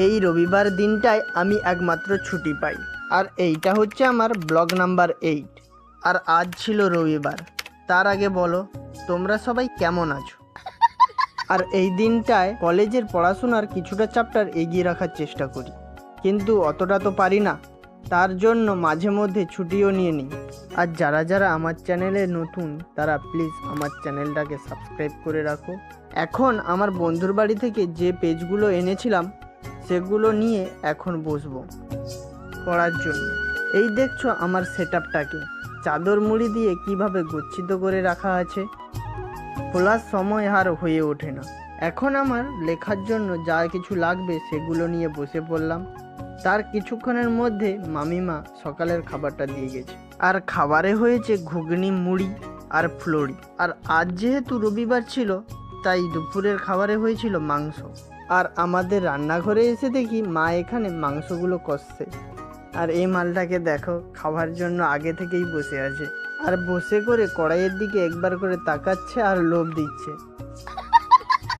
এই রবিবার দিনটায় আমি একমাত্র ছুটি পাই। আর এইটা হচ্ছে আমার ব্লগ নাম্বার 8। আর আজ ছিল রবিবার। তার আগে বলো তোমরা সবাই কেমন আছো? আর এই দিনটায় কলেজের পড়াশোনার কিছুটা চ্যাপ্টার এগিয়ে রাখার চেষ্টা করি, কিন্তু অতটা তো পারি না। তার জন্য মাঝে মধ্যে ছুটিও নিয়ে নিই। আর যারা যারা আমার চ্যানেলে নতুন তারা প্লিজ আমার চ্যানেলটাকে সাবস্ক্রাইব করে রাখো। এখন আমার বন্ধুর বাড়ি থেকে যে পেজগুলো এনেছিলাম সেগুলো নিয়ে এখন বসবো করার জন্য। এই দেখছো আমার সেটআপটাকে চাদর মুড়ি দিয়ে কিভাবে গচ্ছিত করে রাখা আছে। খোলার সময় আর হয়ে ওঠে না। এখন আমার লেখার জন্য যা কিছু লাগবে সেগুলো নিয়ে বসে পড়লাম। তার কিছুক্ষণের মধ্যে মামিমা সকালের খাবারটা দিয়ে গেছে। আর খাবারে হয়েছে ঘুগনি, মুড়ি আর ফ্লোরি। আর আজ যেহেতু রবিবার ছিল তাই দুপুরের খাবারে হয়েছিল মাংস। আর আমাদের রান্নাঘরে এসে দেখি মা এখানে মাংসগুলো কষছে। আর এই মালটাকে দেখো খাওয়ার জন্য আগে থেকেই বসে আছে। আর বসে করে কড়াইয়ের দিকে একবার করে তাকাচ্ছে আর লোভ দিচ্ছে।